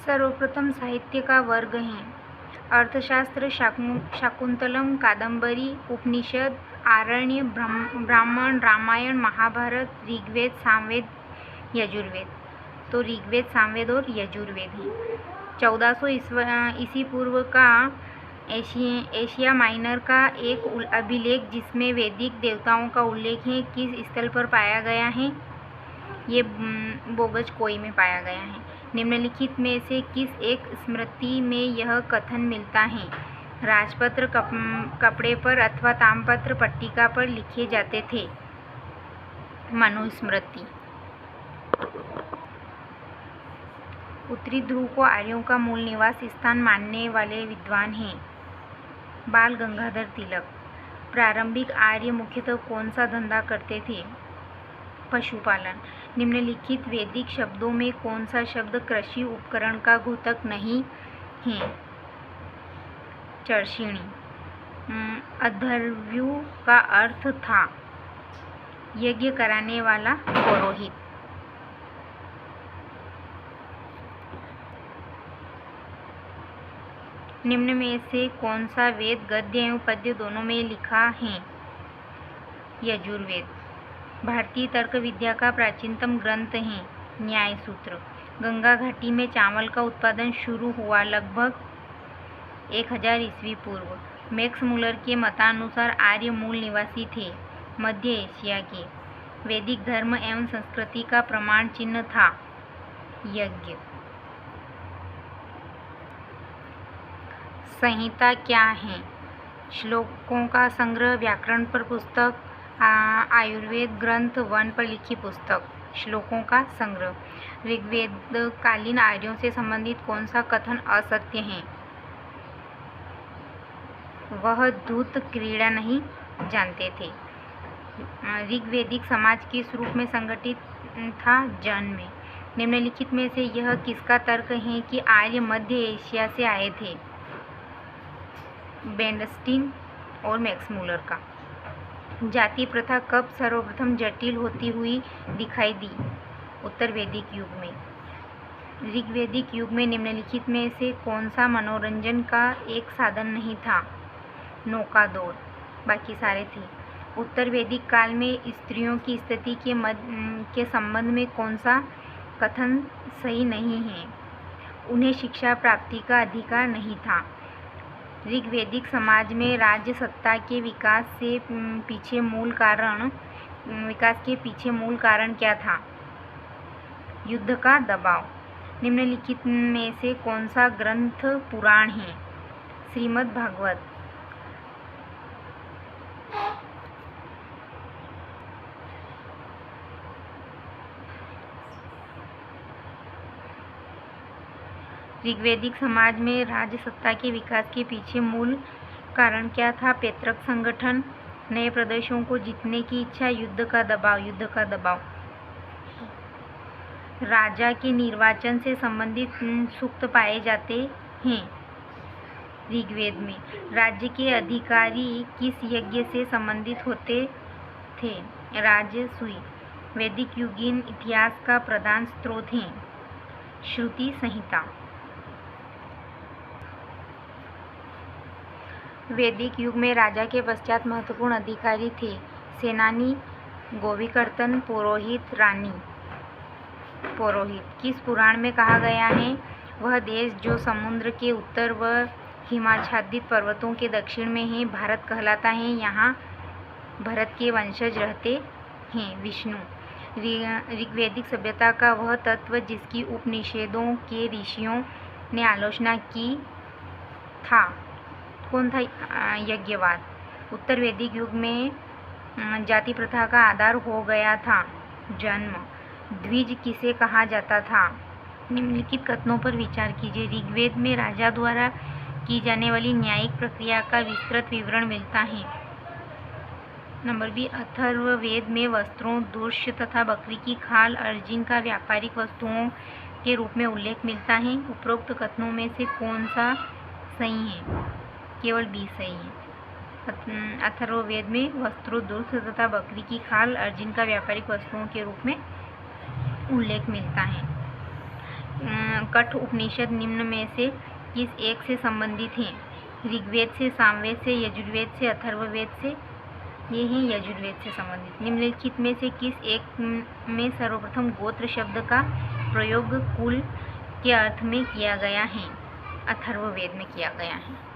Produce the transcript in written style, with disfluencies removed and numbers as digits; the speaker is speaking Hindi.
सर्वप्रथम साहित्य का वर्ग हैं अर्थशास्त्र, शाकुंतलम, कादंबरी, उपनिषद, आरण्य, ब्राह्मण, रामायण, महाभारत, ऋग्वेद, सामवेद, यजुर्वेद। तो ऋग्वेद, सामवेद और यजुर्वेद हैं। 1400 ईसी पूर्व का एशिया माइनर का एक अभिलेख जिसमें वैदिक देवताओं का उल्लेख है किस स्थल पर पाया गया है? ये बोगजकोई में पाया गया है। निम्नलिखित में से किस एक स्मृति में यह कथन मिलता है? राजपत्र कपड़े पर अथवा ताम्रपत्र पट्टिका पर लिखे जाते थे। मनुस्मृति। उत्तरी ध्रुव को आर्यों का मूल निवास स्थान मानने वाले विद्वान हैं बाल गंगाधर तिलक। प्रारंभिक आर्य मुख्यतः कौन सा धंधा करते थे? पशुपालन। निम्नलिखित वैदिक शब्दों में कौन सा शब्द कृषि उपकरण का द्योतक नहीं है? चर्षिणी। अध्वर्यु का अर्थ था यज्ञ कराने वाला पुरोहित। निम्न में से कौन सा वेद गद्य एवं पद्य दोनों में लिखा है? यजुर्वेद। भारतीय तर्क विद्या का प्राचीनतम ग्रंथ है न्याय सूत्र। गंगा घाटी में चावल का उत्पादन शुरू हुआ लगभग 1000 ईस्वी पूर्व। मैक्स मुलर के मतानुसार आर्य मूल निवासी थे मध्य एशिया के। वैदिक धर्म एवं संस्कृति का प्रमाण चिन्ह था यज्ञ। संहिता क्या है? श्लोकों का संग्रह, व्याकरण पर पुस्तक, आयुर्वेद ग्रंथ, वन पर लिखी पुस्तक। श्लोकों का संग्रह। ऋग्वेद कालीन आर्यों से संबंधित कौन सा कथन असत्य है? वह दूत क्रीड़ा नहीं जानते थे। ऋग्वैदिक समाज किस रूप में संगठित था? जन में। निम्नलिखित में से यह किसका तर्क है कि आर्य मध्य एशिया से आए थे? बेंडस्टीन और मैक्स मुलर का। जाति प्रथा कब सर्वप्रथम जटिल होती हुई दिखाई दी? उत्तर वैदिक युग में। ऋग्वैदिक युग में निम्नलिखित में से कौन सा मनोरंजन का एक साधन नहीं था? नौका दौड़। बाकी सारे थे। उत्तर वैदिक काल में स्त्रियों की स्थिति के संबंध में कौन सा कथन सही नहीं है? उन्हें शिक्षा प्राप्ति का अधिकार नहीं था। ऋग्वैदिक समाज में राज्य सत्ता के विकास के पीछे मूल कारण क्या था? युद्ध का दबाव। निम्नलिखित में से कौन सा ग्रंथ पुराण है? श्रीमद् भागवत। ऋग्वैदिक समाज में राज्य सत्ता के विकास के पीछे मूल कारण क्या था? पैतृक संगठन, नए प्रदेशों को जीतने की इच्छा, युद्ध का दबाव। राजा के निर्वाचन से संबंधित सूक्त पाए जाते हैं ऋग्वेद में। राज्य के अधिकारी किस यज्ञ से संबंधित होते थे? राजसूय। वैदिक युगीन इतिहास का प्रधान स्रोत है श्रुति संहिता। वैदिक युग में राजा के पश्चात महत्वपूर्ण अधिकारी थे सेनानी, गोविकर्तन, पुरोहित, रानी। पुरोहित। किस पुराण में कहा गया है वह देश जो समुद्र के उत्तर व हिमाच्छादित पर्वतों के दक्षिण में है भारत कहलाता है? यहाँ भरत के वंशज रहते हैं विष्णु। ऋग्वैदिक सभ्यता का वह तत्व जिसकी उपनिषदों के ऋषियों ने आलोचना की था कौन था? यज्ञवाद। उत्तर वैदिक युग में जाति प्रथा का आधार हो गया था जन्म। द्विज किसे कहा जाता था? निम्नलिखित कथनों पर विचार कीजिए। ऋग्वेद में राजा द्वारा की जाने वाली न्यायिक प्रक्रिया का विस्तृत विवरण मिलता है। Number B. अथर्ववेद में वस्त्रों, दुष्य तथा बकरी की खाल, अर्जुन का व्यापारिक वस्तुओं के रूप में उल्लेख मिलता है। उपरोक्त कथनों में से कौन सा सही है? केवल बी सही है। अथर्ववेद में वस्त्रों, दुष्य तथा बकरी की खाल, अर्जुन का व्यापारिक वस्तुओं के रूप में उल्लेख मिलता है। कठ उपनिषद निम्न में से किस एक से संबंधित हैं? ऋग्वेद से, सामवेद से, यजुर्वेद से, अथर्ववेद से? ये हैं यजुर्वेद से संबंधित। निम्नलिखित में से किस एक में सर्वप्रथम गोत्र शब्द का प्रयोग कुल के अर्थ में किया गया है? अथर्ववेद में किया गया है।